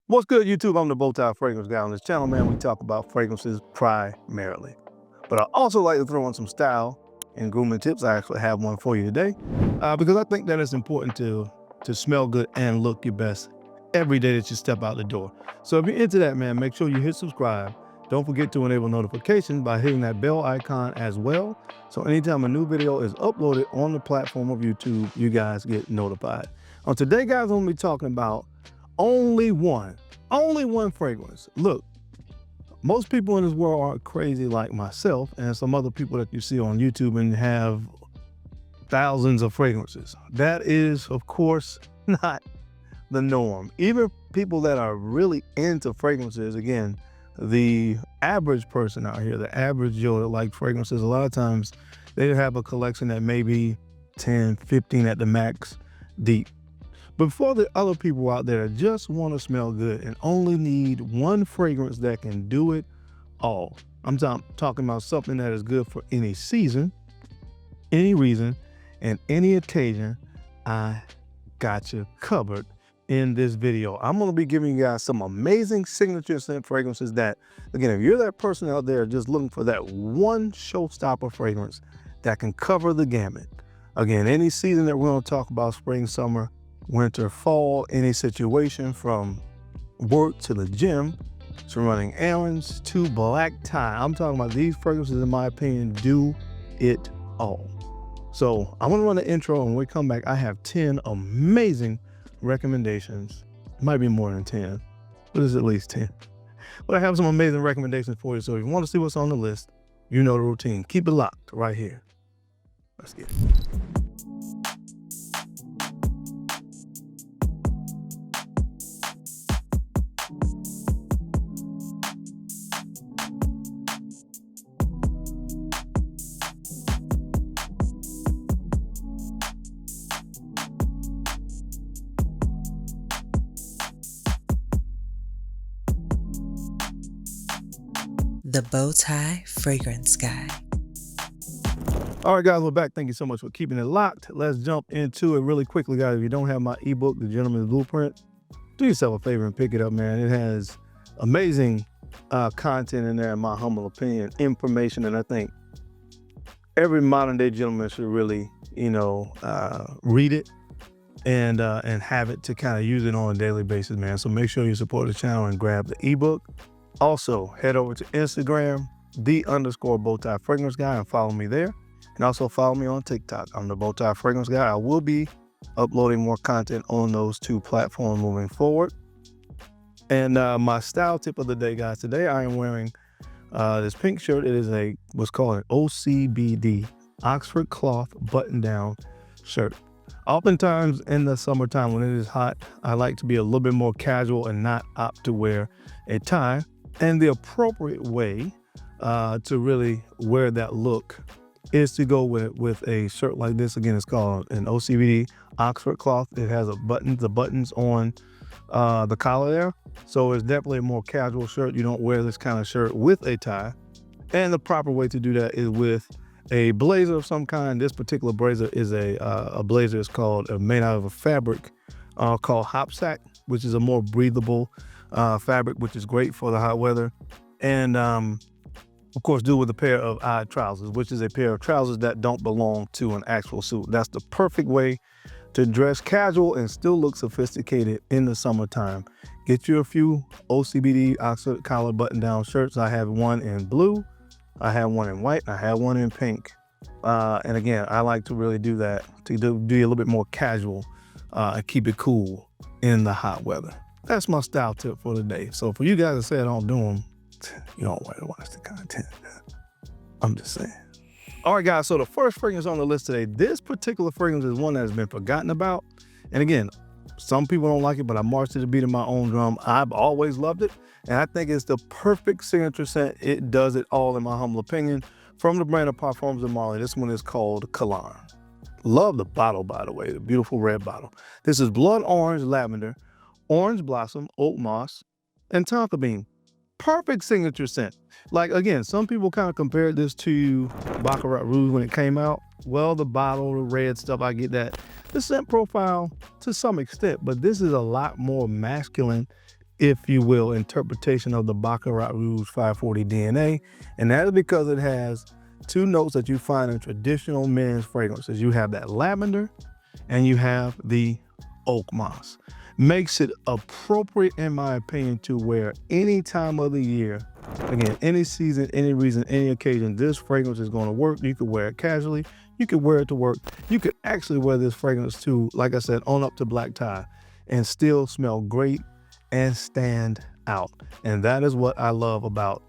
What's good, YouTube? I'm the BowTie Fragrance Guy. On this channel, man, we talk about fragrances primarily. But I also like to throw in some style and grooming tips. I actually have one for you today because I think that it's important to smell good and look your best every day that you step out the door. So if you're into that, man, make sure you hit subscribe. Don't forget to enable notifications by hitting that bell icon as well. So anytime a new video is uploaded on the platform of YouTube, you guys get notified. On today, guys, I'm going to be talking about only one fragrance. Look, most people in this world aren't crazy like myself and some other people that you see on YouTube and have thousands of fragrances. That is, of course, not the norm. Even people that are really into fragrances, again, the average person out here, the average Joe that likes fragrances, a lot of times they have a collection that may be 10, 15 at the max deep. But for the other people out there that just want to smell good and only need one fragrance that can do it all, I'm talking about something that is good for any season, any reason, and any occasion. I got you covered in this video. I'm going to be giving you guys some amazing signature scent fragrances that, again, if you're that person out there just looking for that one showstopper fragrance that can cover the gamut. Again, any season that we're going to talk about, spring, summer, winter, fall, any situation from work to the gym, to running errands, to black tie. I'm talking about these fragrances, in my opinion, do it all. So I'm gonna run the intro, and when we come back, I have 10 amazing recommendations. It might be more than 10, but it's at least 10. But I have some amazing recommendations for you. So if you want to see what's on the list, you know the routine. Keep it locked right here. Let's get it. The BowTie Fragrance Guy. All right, guys, we're back. Thank you so much for keeping it locked. Let's jump into it really quickly, guys. If you don't have my ebook, The Gentleman's Blueprint, do yourself a favor and pick it up, man. It has amazing content in there, in my humble opinion, information, and I think every modern day gentleman should really, read it and have it to kind of use it on a daily basis, man. So make sure you support the channel and grab the ebook. Also, head over to Instagram, _BowTie Fragrance Guy, and follow me there. And also follow me on TikTok. I'm the BowTie Fragrance Guy. I will be uploading more content on those two platforms moving forward. And my style tip of the day, guys. Today I am wearing this pink shirt. It is what's called an OCBD, Oxford cloth button-down shirt. Oftentimes in the summertime when it is hot, I like to be a little bit more casual and not opt to wear a tie. And the appropriate way to really wear that look is to go with a shirt like this. Again, it's called an OCBD Oxford cloth. It has the buttons on the collar there. So it's definitely a more casual shirt. You don't wear this kind of shirt with a tie. And the proper way to do that is with a blazer of some kind. This particular blazer is a blazer that's made out of a fabric called Hopsack, which is a more breathable fabric, which is great for the hot weather. And of course, do with a pair of odd trousers, which is a pair of trousers that don't belong to an actual suit. That's the perfect way to dress casual and still look sophisticated in the summertime. Get you a few OCBD Oxford collar button-down shirts. I have one in blue, I have one in white, and I have one in pink. And again, I like to really do that, to do a little bit more casual and keep it cool in the hot weather. That's my style tip for the day. So for you guys that say I don't do them, you don't want to watch the content. I'm just saying. All right, guys, so the first fragrance on the list today, this particular fragrance is one that has been forgotten about. And again, some people don't like it, but I marched to the beat of my own drum. I've always loved it. And I think it's the perfect signature scent. It does it all, in my humble opinion. From the brand of Parfums de Marly, this one is called Cologne. Love the bottle, by the way, the beautiful red bottle. This is blood orange lavender, orange blossom, oak moss, and tonka bean. Perfect signature scent. Like, again, some people kind of compared this to Baccarat Rouge when it came out. Well, the bottle, the red stuff, I get that. The scent profile to some extent, but this is a lot more masculine if you will, interpretation of the Baccarat Rouge 540 DNA. And that is because it has two notes that you find in traditional men's fragrances. You have that lavender and you have the oak moss. Makes it appropriate, in my opinion, to wear any time of the year. Again, any season, any reason, any occasion, this fragrance is going to work. You could wear it casually. You could wear it to work. You could actually wear this fragrance to, like I said, on up to black tie and still smell great and stand out. And that is what I love about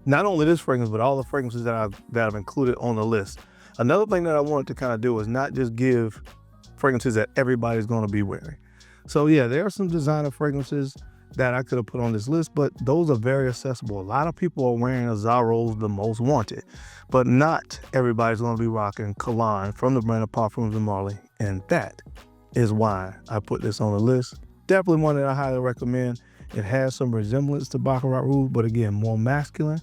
not only this fragrance, but all the fragrances that I've included on the list. Another thing that I wanted to kind of do is not just give fragrances that everybody's going to be wearing. So yeah, there are some designer fragrances that I could have put on this list, but those are very accessible. A lot of people are wearing Azzaro's the most wanted, but not everybody's going to be rocking Cologne from the brand of Parfums and Marley. And that is why I put this on the list. Definitely one that I highly recommend. It has some resemblance to Baccarat Rouge, but again, more masculine,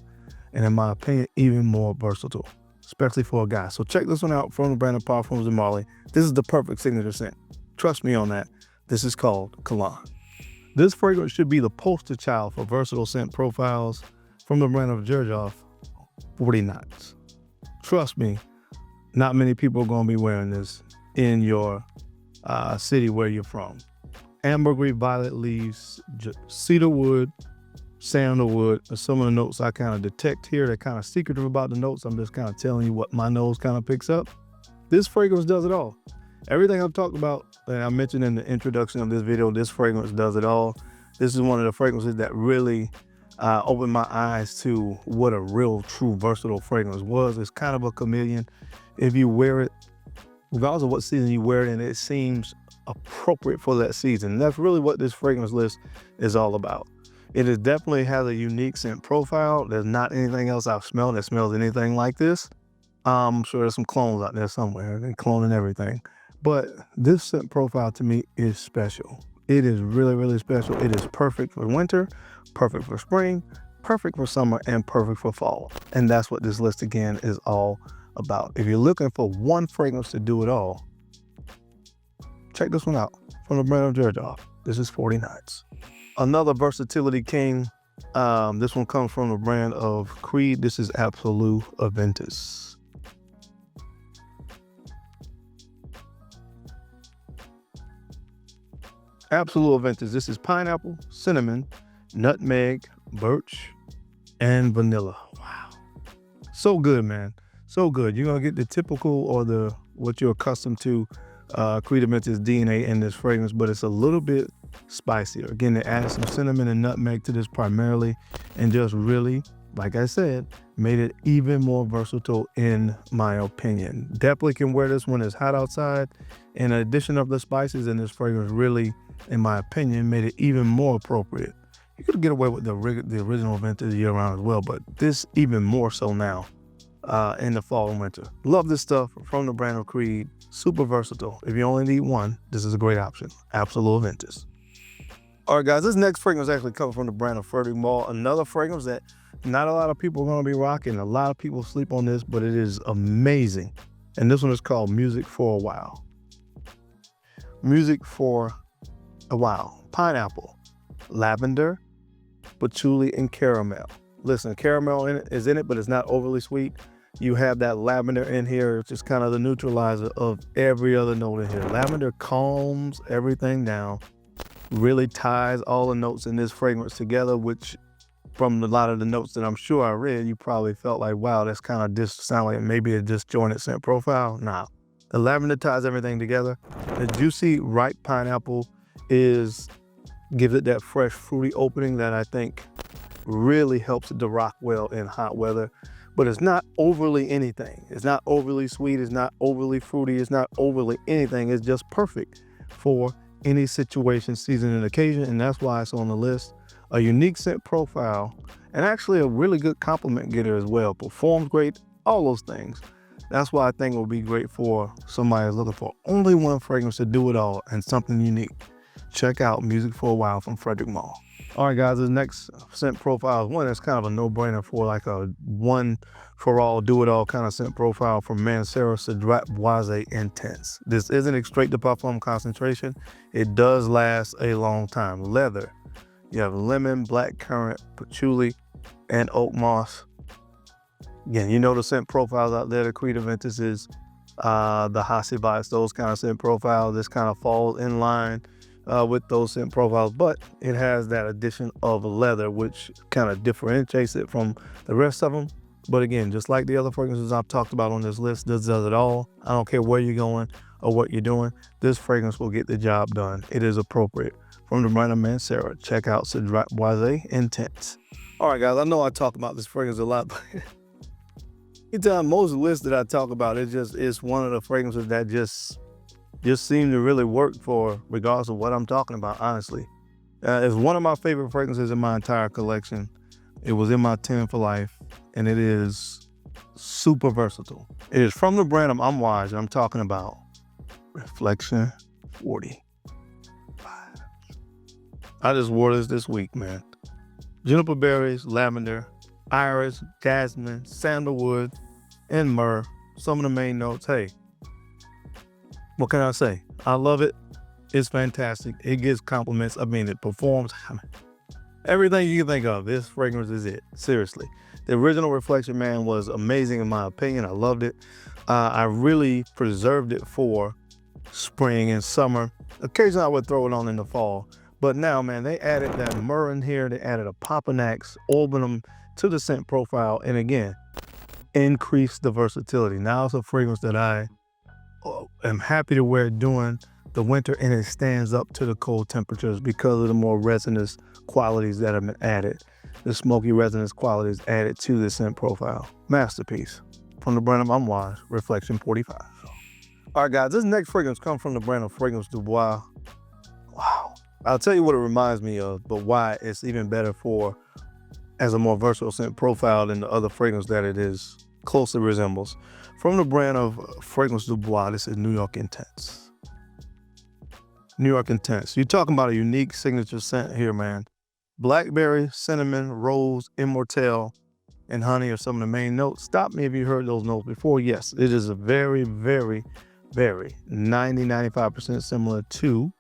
and in my opinion, even more versatile, especially for a guy. So check this one out from the brand of Parfums and Marley. This is the perfect signature scent. Trust me on that. This is called Cologne. This fragrance should be the poster child for versatile scent profiles from the brand of Givenchy 40 knots. Trust me, not many people are going to be wearing this in your city where you're from. Ambergris, violet leaves, cedarwood, sandalwood are some of the notes I kind of detect here. They're kind of secretive about the notes. I'm just kind of telling you what my nose kind of picks up. This fragrance does it all. Everything I've talked about and I mentioned in the introduction of this video, this fragrance does it all. This is one of the fragrances that really opened my eyes to what a real, true, versatile fragrance was. It's kind of a chameleon. If you wear it, regardless of what season you wear it in, it seems appropriate for that season. And that's really what this fragrance list is all about. It is definitely has a unique scent profile. There's not anything else I've smelled that smells anything like this. I'm sure there's some clones out there somewhere. They're cloning everything. But this scent profile to me is special. It is really, really special. It is perfect for winter, perfect for spring, perfect for summer, and perfect for fall. And that's what this list again is all about. If you're looking for one fragrance to do it all, check this one out from the brand of Givenchy. This is 40 Nights. Another versatility king. This one comes from the brand of Creed. This is Absolute Aventus. Absolute Aventus. This is pineapple, cinnamon, nutmeg, birch, and vanilla. Wow. So good, man. So good. You're going to get the typical or the what you're accustomed to Creed Aventus DNA in this fragrance, but it's a little bit spicier. Again, they added some cinnamon and nutmeg to this primarily, and just really, like I said, made it even more versatile in my opinion. Definitely can wear this when it's hot outside. In addition of the spices in this fragrance really, in my opinion, made it even more appropriate. You could get away with the original Aventus year round as well, but this even more so now in the fall and winter. Love this stuff from the brand of Creed. Super versatile. If you only need one, this is a great option. Absolute Aventus. All right, guys, this next fragrance actually comes from the brand of FragranceGuy. Another fragrance that not a lot of people are going to be rocking. A lot of people sleep on this, but it is amazing. And this one is called Music for a While. Music for a While. Pineapple, lavender, patchouli, and caramel. Listen, caramel is in it, but it's not overly sweet. You have that lavender in here, which is kind of the neutralizer of every other note in here. Lavender calms everything down, really ties all the notes in this fragrance together, which from a lot of the notes that I'm sure I read, you probably felt like, wow, that's kind of just sound like maybe a disjointed scent profile. Nah, the lavender ties everything together. The juicy, ripe pineapple gives it that fresh, fruity opening that I think really helps it to rock well in hot weather. But it's not overly anything. It's not overly sweet. It's not overly fruity. It's not overly anything. It's just perfect for any situation, season, and occasion. And that's why it's on the list. A unique scent profile, and actually a really good compliment getter as well. Performs great, all those things. That's why I think it will be great for somebody who's looking for only one fragrance to do it all and something unique. Check out Music for a While from FragranceGuy. All right, guys, this next scent profile is one that's kind of a no-brainer for like a one-for-all, do-it-all kind of scent profile from Mancera Cedrat Boise Intense. This isn't a straight to parfum concentration. It does last a long time. Leather, You have lemon, black currant, patchouli, and oak moss. Again, you know the scent profiles out there, the Acqu Di Gio, the Hacivat, those kind of scent profiles. This kind of falls in line with those scent profiles, but it has that addition of leather, which kind of differentiates it from the rest of them. But again, just like the other fragrances I've talked about on this list, this does it all. I don't care where you're going or what you're doing. This fragrance will get the job done. It is appropriate. From the brand of Mancera, check out Cedrat Boise Intense. All right, guys, I know I talk about this fragrance a lot, but anytime most lists that I talk about, it's one of the fragrances that just seem to really work for regardless of what I'm talking about, honestly. It's one of my favorite fragrances in my entire collection. It was in my 10 for life, and it is super versatile. It is from the brand of I'm Wise, and I'm talking about Reflection 45. I just wore this week, man. Juniper berries, lavender, iris, jasmine, sandalwood, and myrrh. Some of the main notes. Hey, what can I say? I love it. It's fantastic. It gives compliments. I mean, it performs. Everything you can think of, this fragrance is it. Seriously. The original Reflection, man, was amazing in my opinion. I loved it. I really preserved it for spring and summer. Occasionally I would throw it on in the fall. But now, man, they added that myrrh in here. They added a Papanax Albinum to the scent profile. And again, increased the versatility. Now it's a fragrance that I am happy to wear during the winter, and it stands up to the cold temperatures because of the more resinous qualities that have been added. The smoky resinous qualities added to the scent profile. Masterpiece from the brand of I'm Wise, Reflection 45. All right, guys, this next fragrance comes from the brand of Fragrance Du Bois. Wow. I'll tell you what it reminds me of, but why it's even better for as a more versatile scent profile than the other fragrance that it is closely resembles. From the brand of Fragrance Du Bois, this is New York Intense. New York Intense. You're talking about a unique signature scent here, man. Blackberry, cinnamon, rose, immortelle, and honey are some of the main notes. Stop me if you heard those notes before. Yes, it is a very, very, very 95% similar to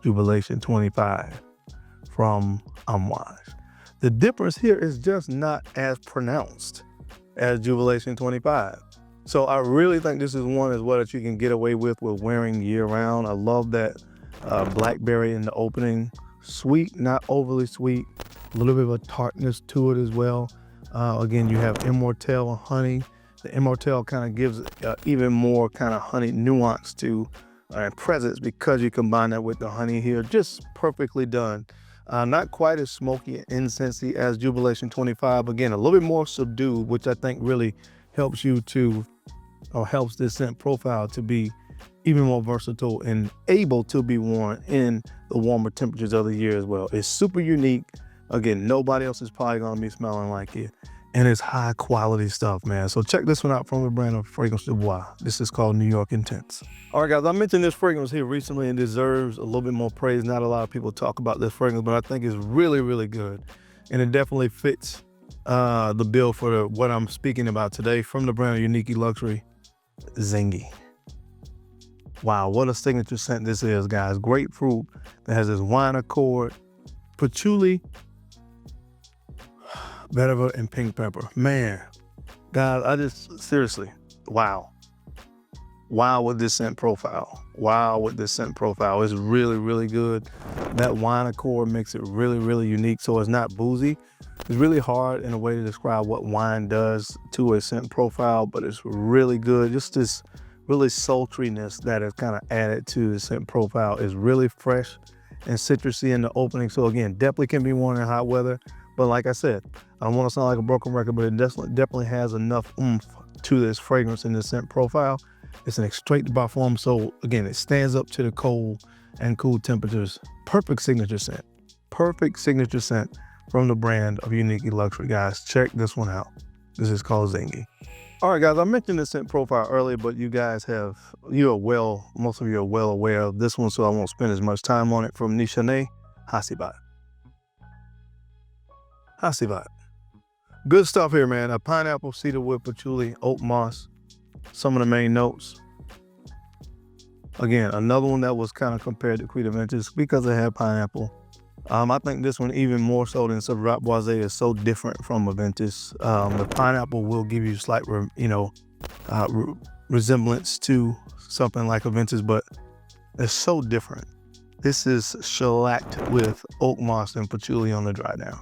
Jubilation 25 from I'm Wise. The difference here is just not as pronounced as Jubilation 25. So I really think this is one as well that you can get away with wearing year round. I love that blackberry in the opening. Sweet, not overly sweet. A little bit of a tartness to it as well. Again, you have immortelle honey. The immortelle kind of gives even more kind of honey nuance to and presence because you combine that with the honey here. Just perfectly done. Not quite as smoky and incensey as Jubilation 25. Again, a little bit more subdued, which I think really helps you to, or helps this scent profile to be even more versatile and able to be worn in the warmer temperatures of the year as well. It's super unique. Again, nobody else is probably gonna be smelling like it. And it's high quality stuff, man. So check this one out from the brand of Fragrance Du Bois. This is called New York Intense. All right, guys, I mentioned this fragrance here recently and deserves a little bit more praise. Not a lot of people talk about this fragrance, but I think it's really, really good. And it definitely fits the bill for what I'm speaking about today from the brand of Unique Luxury, Zingy. Wow, what a signature scent this is, guys. Grapefruit that has this wine accord, patchouli, vetiver, and pink pepper. Man, guys, I just, seriously, wow. Wow with this scent profile. Wow with this scent profile. It's really, really good. That wine accord makes it really, really unique. So it's not boozy. It's really hard in a way to describe what wine does to a scent profile, but it's really good. Just this really sultriness that is kind of added to the scent profile is really fresh and citrusy in the opening. So again, definitely can be worn in hot weather. But like I said, I don't want to sound like a broken record, but it definitely has enough oomph to this fragrance in the scent profile. It's an extrait de parfum, so again, it stands up to the cold and cool temperatures. Perfect signature scent. Perfect signature scent from the brand of Unique Luxury, guys. Check this one out. This is called Zingy. All right, guys, I mentioned the scent profile earlier, but you guys most of you are well aware of this one, so I won't spend as much time on it. From Nichane, Hacivat. Hacivat. Good stuff here, man. A pineapple, cedarwood, patchouli, oak moss. Some of the main notes. Again, another one that was kind of compared to Acqu Di Gio because it had pineapple, I think this one, even more so than Ciroc Boise, is so different from Aventus. The pineapple will give you slight, resemblance to something like Aventus, but it's so different. This is shellacked with oak moss and patchouli on the dry down.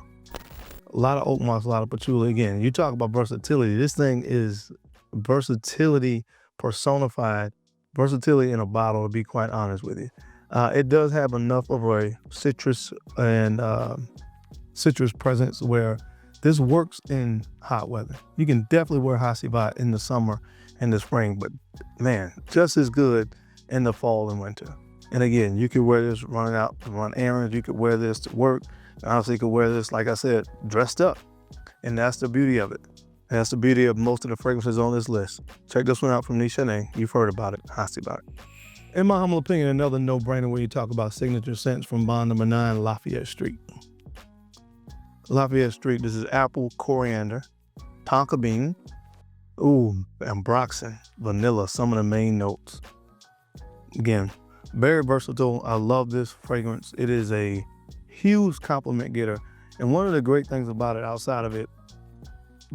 A lot of oak moss, a lot of patchouli. Again, you talk about versatility. This thing is versatility personified, versatility in a bottle, to be quite honest with you. It does have enough of a citrus and citrus presence where this works in hot weather. You can definitely wear Hasivat in the summer and the spring, but man, just as good in the fall and winter. And again, you could wear this running out to run errands. You could wear this to work. Honestly, you could wear this, like I said, dressed up. And that's the beauty of it. That's the beauty of most of the fragrances on this list. Check this one out from Nichane. You've heard about it. Hasivat. In my humble opinion, another no-brainer when you talk about signature scents from Bond No. 9, Lafayette Street. Lafayette Street, this is apple, coriander, tonka bean, ambroxan, vanilla, some of the main notes. Again, very versatile. I love this fragrance. It is a huge compliment getter. And one of the great things about it, outside of it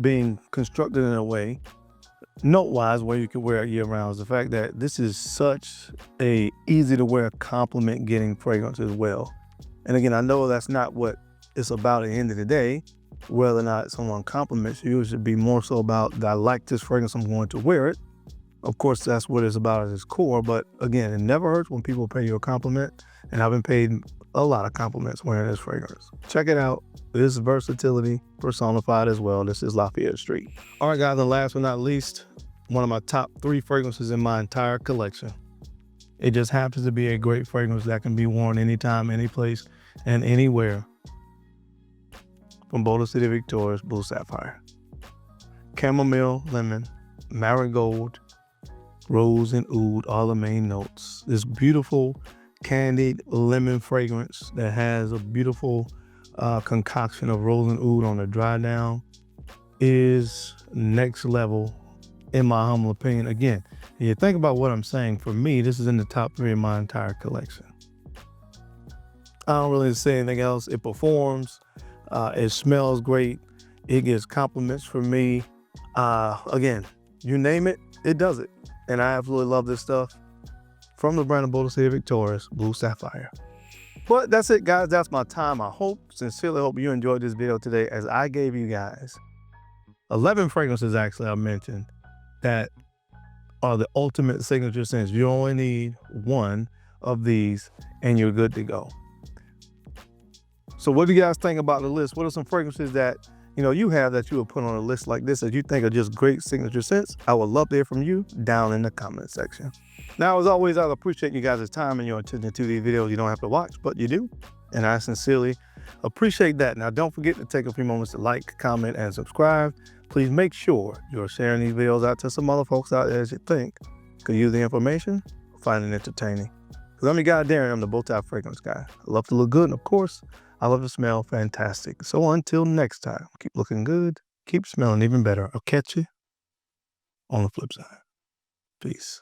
being constructed in a way, note-wise, where you can wear it year-round, is the fact that this is such a easy-to-wear compliment-getting fragrance as well. And again, I know that's not what it's about at the end of the day. Whether or not someone compliments you, it should be more so about, I like this fragrance, I'm going to wear it. Of course, that's what it's about at its core. But again, it never hurts when people pay you a compliment. And I've been paid a lot of compliments wearing this fragrance. Check it out. This is versatility personified as well. This is Lafayette Street. All right, guys, and last but not least, one of my top 3 fragrances in my entire collection. It just happens to be a great fragrance that can be worn anytime, any place, and anywhere. From Boulder City Victoria's Blue Sapphire. Chamomile, lemon, marigold, rose, and oud, all the main notes. This beautiful candied lemon fragrance that has a beautiful concoction of rose and oud on the dry down is next level in my humble opinion. Again, if you think about what I'm saying, for me, this is in the top 3 of my entire collection. I don't really say anything else. It performs. It smells great. It gets compliments from me. Again, you name it, it does it. And I absolutely love this stuff from the brand of Boulder City Victoria's Blue Sapphire. But that's it, guys. That's my time. I sincerely hope you enjoyed this video today, as I gave you guys 11 fragrances, actually, I mentioned, that are the ultimate signature scents. You only need one of these and you're good to go. So what do you guys think about the list? What are some fragrances that you have that you would put on a list like this that you think are just great signature scents? I would love to hear from you down in the comment section. Now, as always, I appreciate you guys' time and your attention to these videos. You don't have to watch, but you do. And I sincerely appreciate that. Now, don't forget to take a few moments to like, comment, and subscribe. Please make sure you're sharing these videos out to some other folks out there that you think could use the information or find it entertaining. Because I'm your guy, Darren. I'm the BowTie fragrance guy. I love to look good, and of course, I love to smell fantastic. So until next time, keep looking good, keep smelling even better. I'll catch you on the flip side. Peace.